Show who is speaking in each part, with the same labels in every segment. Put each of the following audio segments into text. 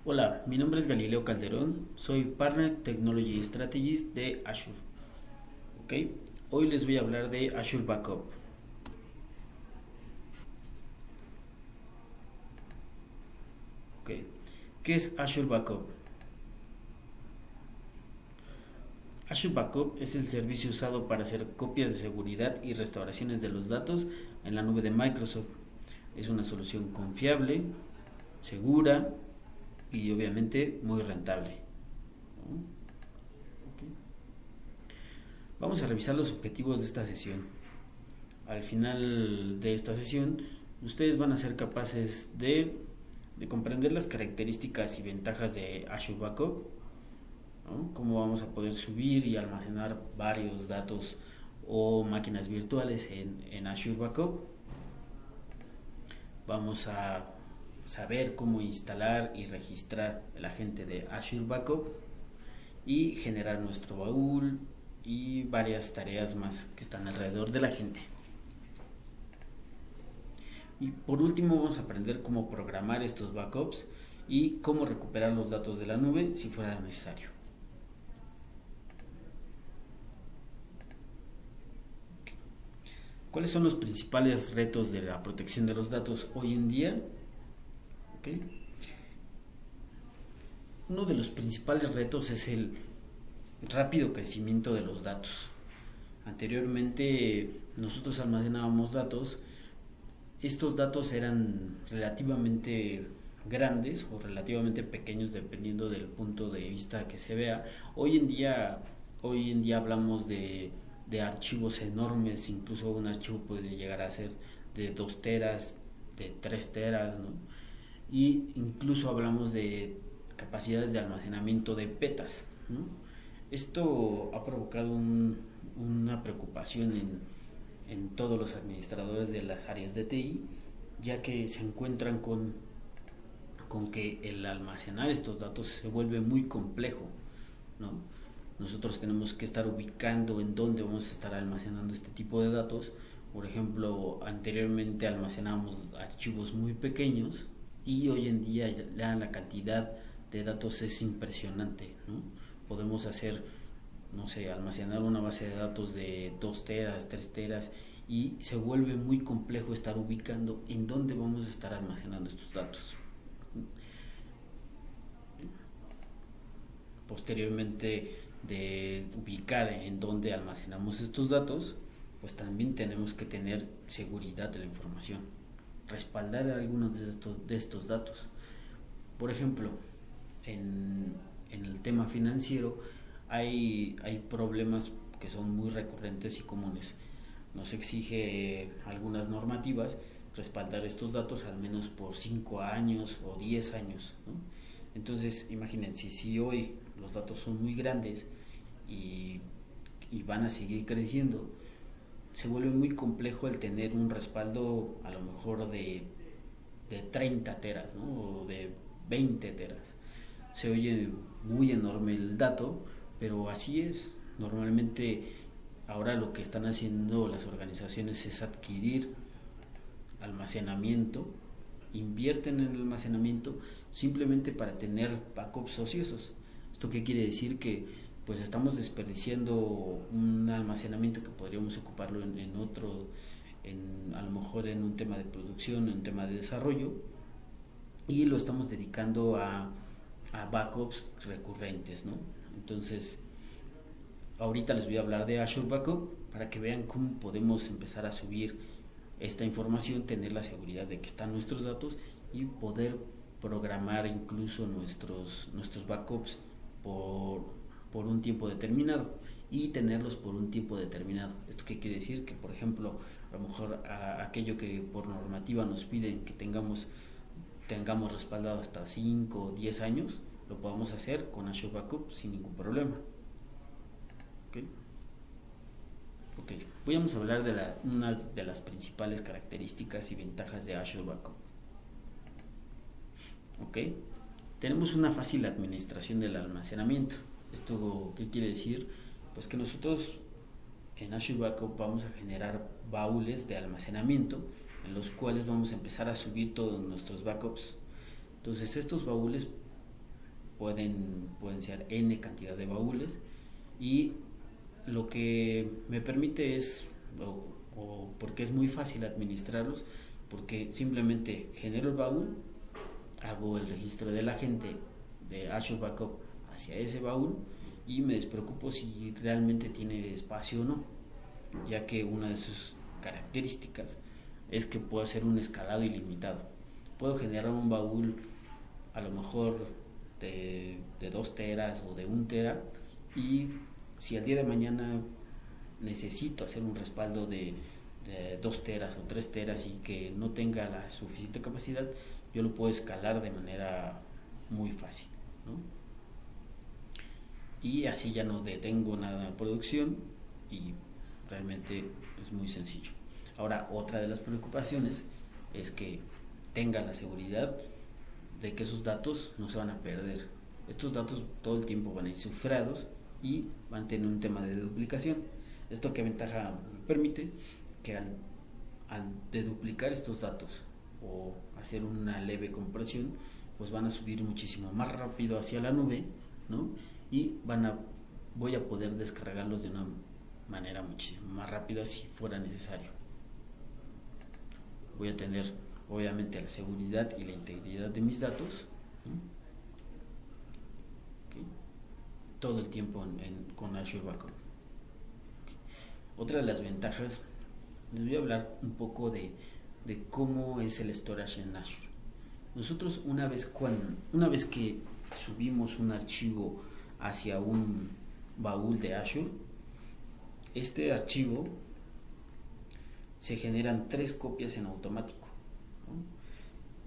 Speaker 1: Hola, mi nombre es Galileo Calderón, soy Partner Technology Strategist de Azure. ¿Ok? Hoy les voy a hablar de Azure Backup. ¿Ok? ¿Qué es Azure Backup? Azure Backup es el servicio usado para hacer copias de seguridad y restauraciones de los datos en la nube de Microsoft. Es una solución confiable, segura y obviamente muy rentable. ¿No? ¿Ok? Vamos a revisar los objetivos de esta sesión. Al final de esta sesión, ustedes van a ser capaces de comprender las características y ventajas de Azure Backup, ¿no? Cómo vamos a poder subir y almacenar varios datos o máquinas virtuales en Azure Backup. Vamos a saber cómo instalar y registrar el agente de Azure Backup y generar nuestro baúl y varias tareas más que están alrededor del agente. Y por último vamos a aprender cómo programar estos backups y cómo recuperar los datos de la nube si fuera necesario. ¿Cuáles son los principales retos de la protección de los datos hoy en día? ¿Okay? Uno de los principales retos es el rápido crecimiento de los datos. Anteriormente nosotros almacenábamos datos. Estos datos eran relativamente grandes o relativamente pequeños dependiendo del punto de vista que se vea. Hoy en día hablamos de archivos enormes, incluso un archivo puede llegar a ser de 2 teras, de 3 teras, ¿no? Y incluso hablamos de capacidades de almacenamiento de petas, ¿no? Esto ha provocado una preocupación en todos los administradores de las áreas de TI, ya que se encuentran con que el almacenar estos datos se vuelve muy complejo, ¿no? Nosotros tenemos que estar ubicando en dónde vamos a estar almacenando este tipo de datos. Por ejemplo, anteriormente almacenábamos archivos muy pequeños y hoy en día ya la cantidad de datos es impresionante, ¿no? Podemos hacer, no sé, almacenar una base de datos de 2 teras, 3 teras y se vuelve muy complejo estar ubicando en dónde vamos a estar almacenando estos datos. Posteriormente de ubicar en dónde almacenamos estos datos, pues también tenemos que tener seguridad de la información, respaldar algunos de estos datos. Por ejemplo, en el tema financiero hay problemas que son muy recurrentes y comunes. Nos exige algunas normativas respaldar estos datos al menos por 5 años o 10 años, ¿no? Entonces, imagínense, si hoy los datos son muy grandes y, y van a seguir creciendo, se vuelve muy complejo el tener un respaldo a lo mejor de 30 teras, ¿no? O de 20 teras. Se oye muy enorme el dato, pero así es. Normalmente ahora lo que están haciendo las organizaciones es adquirir almacenamiento, invierten en el almacenamiento simplemente para tener backups ociosos. ¿Esto qué quiere decir? Que pues estamos desperdiciando un almacenamiento que podríamos ocuparlo en otro, a lo mejor en un tema de producción, en un tema de desarrollo, y lo estamos dedicando a backups recurrentes, ¿no? Entonces, ahorita les voy a hablar de Azure Backup para que vean cómo podemos empezar a subir esta información, tener la seguridad de que están nuestros datos y poder programar incluso nuestros backups por, por un tiempo determinado y tenerlos por un tiempo determinado. ¿Esto qué quiere decir? Que por ejemplo, a lo mejor aquello que por normativa nos piden que tengamos respaldado hasta 5 o 10 años, lo podamos hacer con Azure Backup sin ningún problema. ¿Okay? Ok, voy a hablar de una de las principales características y ventajas de Azure Backup. Ok, tenemos una fácil administración del almacenamiento. ¿Esto qué quiere decir? Pues que nosotros en Azure Backup vamos a generar baúles de almacenamiento en los cuales vamos a empezar a subir todos nuestros backups. Entonces estos baúles pueden ser n cantidad de baúles, y lo que me permite es, o porque es muy fácil administrarlos, porque simplemente genero el baúl, hago el registro de la gente de Azure Backup hacia ese baúl y me despreocupo si realmente tiene espacio o no, ya que una de sus características es que puedo hacer un escalado ilimitado. Puedo generar un baúl a lo mejor de 2 teras o de 1 tera, y si al día de mañana necesito hacer un respaldo de 2 teras o 3 teras y que no tenga la suficiente capacidad, yo lo puedo escalar de manera muy fácil, ¿no? Y así ya no detengo nada de producción y realmente es muy sencillo. Ahora, otra de las preocupaciones es que tenga la seguridad de que esos datos no se van a perder. Estos datos todo el tiempo van a ir cifrados y van a tener un tema de duplicación. ¿Esto qué ventaja me permite? Que al deduplicar estos datos o hacer una leve compresión, pues van a subir muchísimo más rápido hacia la nube, ¿no? Y voy a poder descargarlos de una manera muchísimo más rápida si fuera necesario. Voy a tener obviamente la seguridad y la integridad de mis datos, ¿no? Okay. Todo el tiempo con Azure Backup. Okay. Otra de las ventajas, les voy a hablar un poco de cómo es el storage en Azure. Nosotros una vez que subimos un archivo hacia un baúl de Azure, este archivo se generan 3 copias en automático, ¿no?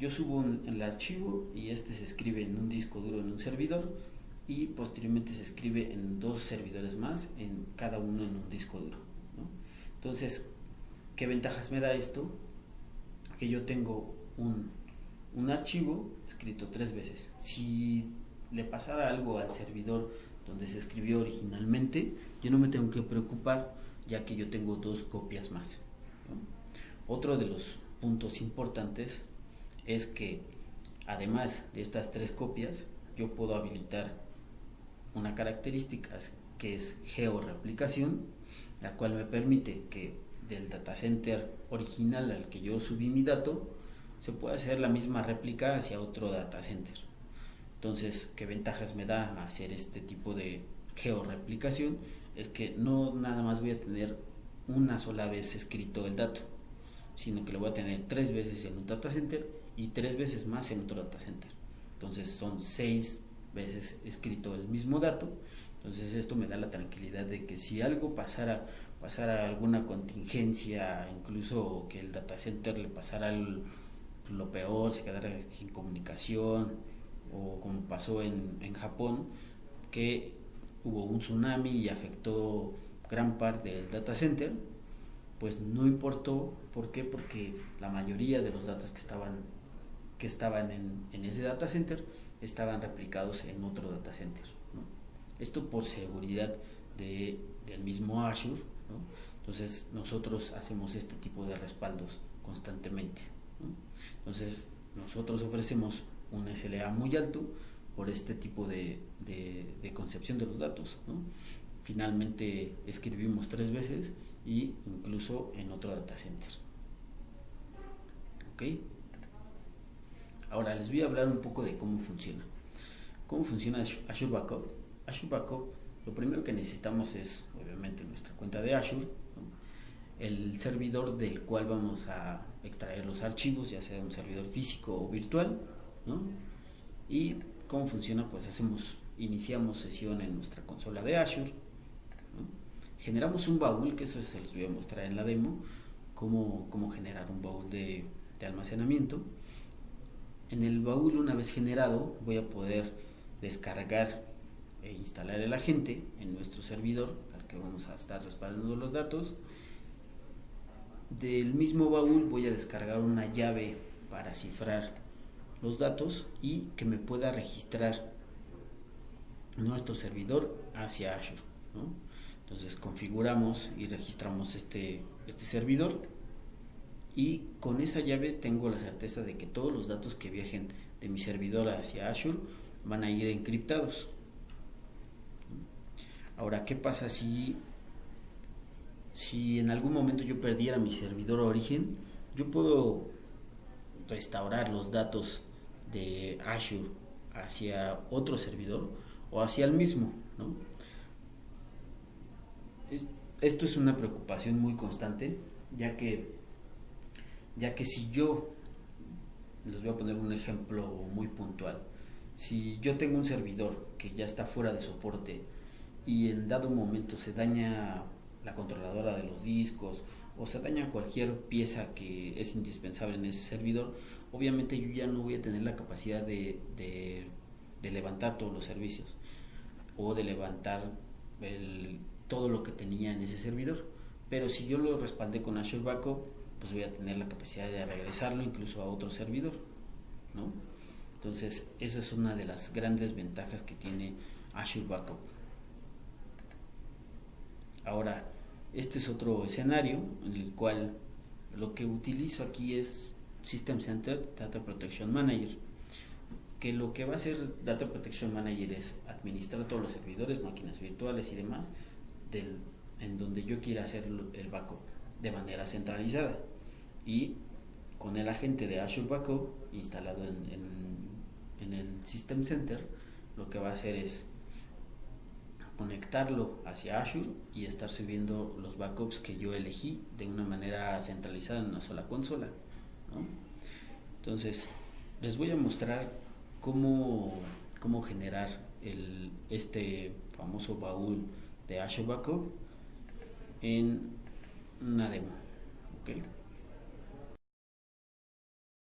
Speaker 1: Yo subo el archivo y este se escribe en un disco duro en un servidor, y posteriormente se escribe en 2 servidores más, en cada uno en un disco duro, ¿no? Entonces, ¿qué ventajas me da esto? Que yo tengo un archivo escrito 3 veces. Si le pasara algo al servidor donde se escribió originalmente, yo no me tengo que preocupar, ya que yo tengo 2 copias más, ¿no? Otro de los puntos importantes es que además de estas 3 copias, yo puedo habilitar una característica que es georreplicación, la cual me permite que del datacenter original al que yo subí mi dato se puede hacer la misma réplica hacia otro datacenter. Entonces, ¿qué ventajas me da hacer este tipo de georreplicación? Es que no nada más voy a tener una sola vez escrito el dato, sino que lo voy a tener 3 veces en un datacenter y 3 veces más en otro datacenter. Entonces son 6 veces escrito el mismo dato. Entonces esto me da la tranquilidad de que si algo pasara alguna contingencia, incluso que el datacenter le pasara lo peor, se quedara sin comunicación, o como pasó en Japón, que hubo un tsunami y afectó gran parte del datacenter, pues no importó. ¿Por qué? Porque la mayoría de los datos que estaban en ese datacenter estaban replicados en otro datacenter, ¿no? Esto por seguridad del mismo Azure, ¿no? Entonces nosotros hacemos este tipo de respaldos constantemente, ¿no? Entonces nosotros ofrecemos un SLA muy alto por este tipo de concepción de los datos, ¿no? Finalmente escribimos 3 veces y incluso en otro datacenter. ¿Ok? Ahora les voy a hablar un poco de cómo funciona. ¿Cómo funciona Azure Backup? Azure Backup, lo primero que necesitamos es obviamente nuestra cuenta de Azure, ¿no? El servidor del cual vamos a extraer los archivos, ya sea un servidor físico o virtual, ¿no? Y cómo funciona, pues iniciamos sesión en nuestra consola de Azure, ¿no? Generamos un baúl, que eso se los voy a mostrar en la demo, cómo generar un baúl de almacenamiento. En el baúl, una vez generado, voy a poder descargar e instalar el agente en nuestro servidor al que vamos a estar respaldando los datos. Del mismo baúl voy a descargar una llave para cifrar los datos y que me pueda registrar nuestro servidor hacia Azure, ¿no? Entonces configuramos y registramos este servidor, y con esa llave tengo la certeza de que todos los datos que viajen de mi servidor hacia Azure van a ir encriptados. Ahora, ¿qué pasa si en algún momento yo perdiera mi servidor origen? Yo puedo restaurar los datos de Azure hacia otro servidor o hacia el mismo, ¿no? Esto es una preocupación muy constante, ya que, ya que si yo, les voy a poner un ejemplo muy puntual, si yo tengo un servidor que ya está fuera de soporte y en dado momento se daña la controladora de los discos o se daña cualquier pieza que es indispensable en ese servidor, obviamente yo ya no voy a tener la capacidad de levantar todos los servicios o de levantar todo lo que tenía en ese servidor. Pero si yo lo respaldé con Azure Backup, pues voy a tener la capacidad de regresarlo incluso a otro servidor, ¿no? Entonces, esa es una de las grandes ventajas que tiene Azure Backup. Ahora, este es otro escenario en el cual lo que utilizo aquí es System Center Data Protection Manager, que lo que va a hacer Data Protection Manager es administrar todos los servidores, máquinas virtuales y demás en donde yo quiera hacer el backup de manera centralizada, y con el agente de Azure Backup instalado en el System Center, lo que va a hacer es conectarlo hacia Azure y estar subiendo los backups que yo elegí de una manera centralizada en una sola consola, ¿no? Entonces, les voy a mostrar cómo generar este famoso baúl de Azure Backup en una demo, ¿ok?